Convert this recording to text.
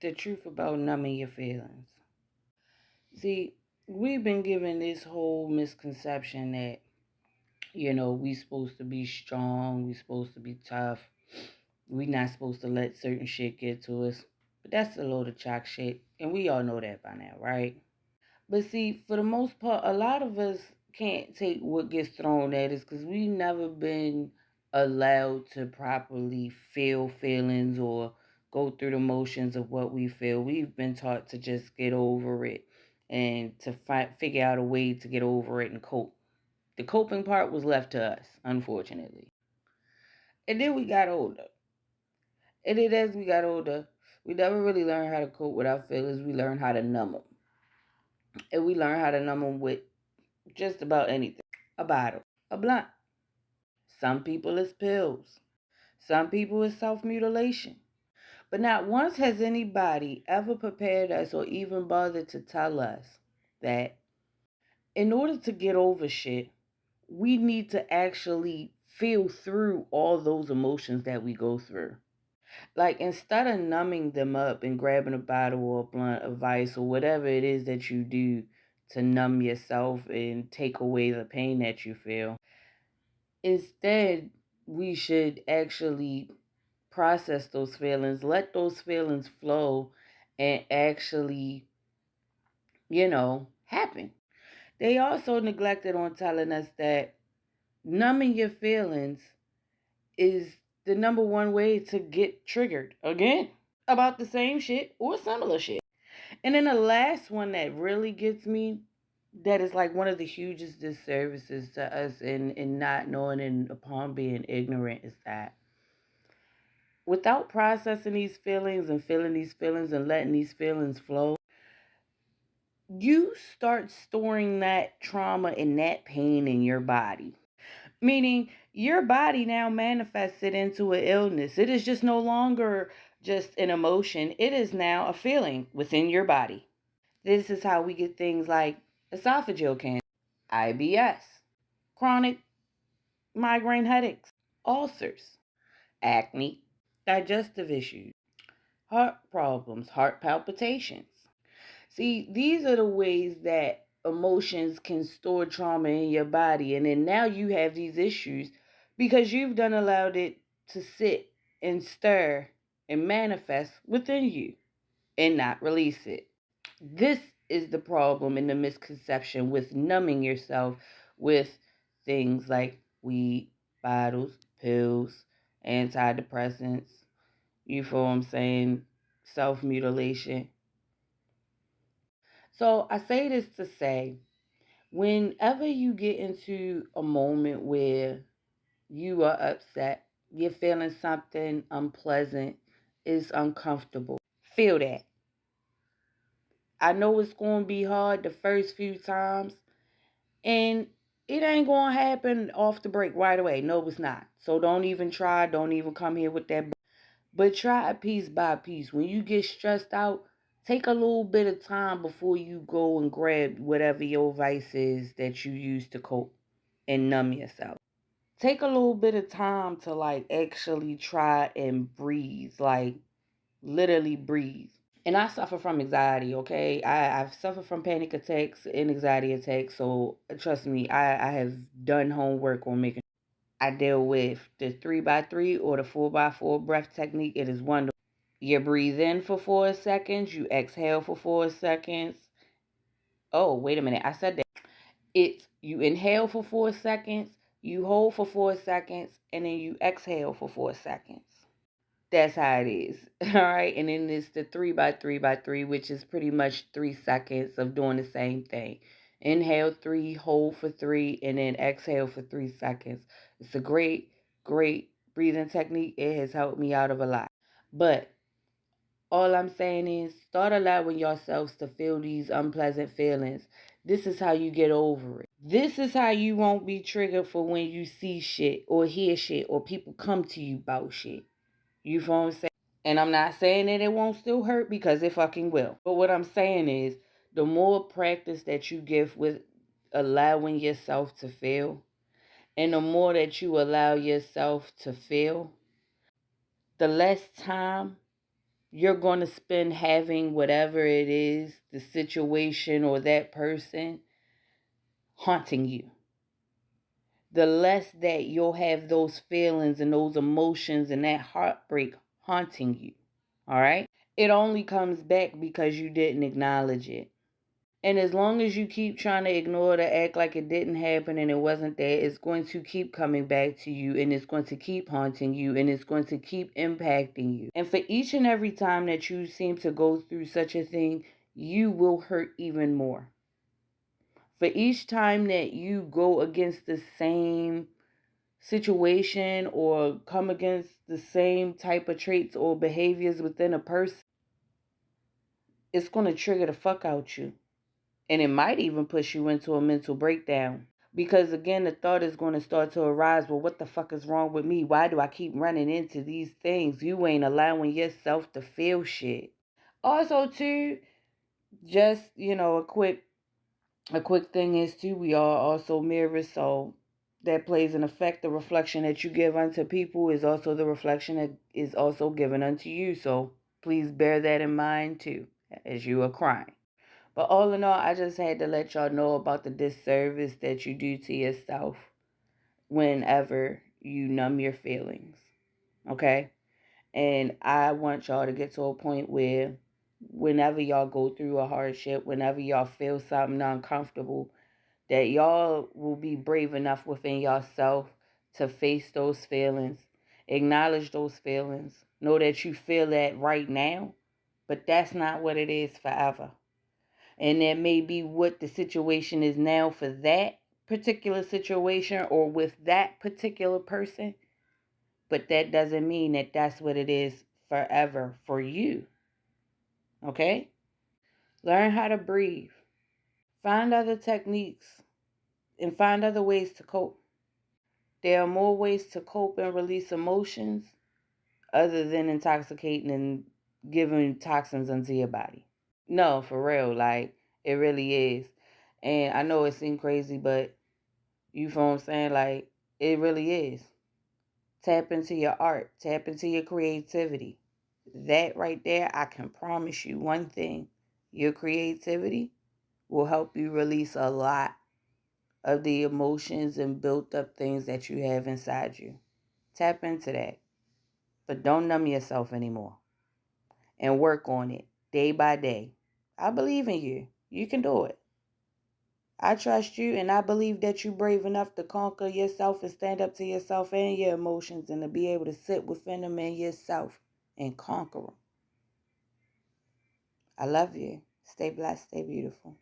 The truth about numbing your feelings. See, we've been given this whole misconception that, we supposed to be strong, we supposed to be tough, we not supposed to let certain shit get to us. But that's a load of chalk shit, and we all know that by now, right? But see, for the most part, a lot of us can't take what gets thrown at us because we never been allowed to properly feel feelings or go through the motions of what we feel. We've been taught to just get over it and to figure out a way to get over it and cope. The coping part was left to us, unfortunately. And then we got older. And then as we got older, we never really learned how to cope with our feelings. We learned how to numb them. And we learned how to numb them with just about anything. A bottle, a blunt. Some people it's pills. Some people it's self-mutilation. But not once has anybody ever prepared us or even bothered to tell us that in order to get over shit, we need to actually feel through all those emotions that we go through. Like instead of numbing them up and grabbing a bottle or a blunt of ice or whatever it is that you do to numb yourself and take away the pain that you feel, instead we should actually process those feelings, let those feelings flow and actually, happen. They also neglected on telling us that numbing your feelings is the number one way to get triggered again about the same shit or similar shit. And then the last one that really gets me, that is like one of the hugest disservices to us in not knowing and upon being ignorant, is that without processing these feelings and feeling these feelings and letting these feelings flow, you start storing that trauma and that pain in your body. Meaning your body now manifests it into an illness. It is just no longer just an emotion. It is now a feeling within your body. This is how we get things like esophageal cancer, IBS, chronic migraine headaches, ulcers, acne, digestive issues, heart problems, heart palpitations. See, these are the ways that emotions can store trauma in your body. And then now you have these issues because you've done allowed it to sit and stir and manifest within you and not release it. This is the problem and the misconception with numbing yourself with things like weed, bottles, pills, antidepressants, you feel what I'm saying, self-mutilation. So I say this to say, whenever you get into a moment where you are upset, you're feeling something unpleasant, is uncomfortable, feel that. I know it's going to be hard the first few times, and it ain't going to happen off the break right away. No, it's not. So don't even try. Don't even come here with that. But try it piece by piece. When you get stressed out, take a little bit of time before you go and grab whatever your vice is that you use to cope and numb yourself. Take a little bit of time to like actually try and breathe, like literally breathe. And I suffer from anxiety, okay? I've suffered from panic attacks and anxiety attacks, so trust me, I have done homework on making. I deal with the 3x3 or the 4x4 breath technique. It is wonderful. You breathe in for 4 seconds, you exhale for 4 seconds. Oh, wait a minute, I said that. It's you inhale for 4 seconds, you hold for 4 seconds, and then you exhale for 4 seconds. That's how it is. All right. And then it's the 3x3x3, which is pretty much 3 seconds of doing the same thing. Inhale 3, hold for 3, and then exhale for 3 seconds. It's a great, great breathing technique. It has helped me out of a lot. But all I'm saying is start allowing yourselves to feel these unpleasant feelings. This is how you get over it. This is how you won't be triggered for when you see shit or hear shit or people come to you about shit. You feel what I'm saying? And I'm not saying that it won't still hurt because it fucking will. But what I'm saying is the more practice that you give with allowing yourself to feel, and the more that you allow yourself to feel, the less time you're going to spend having whatever it is, the situation or that person, haunting you. The less that you'll have those feelings and those emotions and that heartbreak haunting you. All right? It only comes back because you didn't acknowledge it. And as long as you keep trying to ignore it or act like it didn't happen and it wasn't there, it's going to keep coming back to you, and it's going to keep haunting you, and it's going to keep impacting you. And for each and every time that you seem to go through such a thing, you will hurt even more. For each time that you go against the same situation or come against the same type of traits or behaviors within a person, it's going to trigger the fuck out you. And it might even push you into a mental breakdown. Because again, the thought is going to start to arise, well, what the fuck is wrong with me? Why do I keep running into these things? You ain't allowing yourself to feel shit. Also, too, just, a quick thing is too, we are also mirrors, so that plays an effect. The reflection that you give unto people is also the reflection that is also given unto you. So please bear that in mind too, as you are crying. But all in all, I just had to let y'all know about the disservice that you do to yourself whenever you numb your feelings. Okay? And I want y'all to get to a point where whenever y'all go through a hardship, whenever y'all feel something uncomfortable, that y'all will be brave enough within yourself to face those feelings, acknowledge those feelings, know that you feel that right now, but that's not what it is forever. And that may be what the situation is now for that particular situation or with that particular person, but that doesn't mean that that's what it is forever for you. Okay? Learn how to breathe. Find other techniques and find other ways to cope. There are more ways to cope and release emotions other than intoxicating and giving toxins into your body. No, for real. Like, it really is. And I know it seems crazy, but you feel what I'm saying? Like, it really is. Tap into your art. Tap into your creativity. That right there, I can promise you one thing. Your creativity will help you release a lot of the emotions and built up things that you have inside you. Tap into that. But don't numb yourself anymore. And work on it day by day. I believe in you. You can do it. I trust you, and I believe that you're brave enough to conquer yourself and stand up to yourself and your emotions and to be able to sit within them and yourself and conquer them. I love you. Stay blessed. Stay beautiful.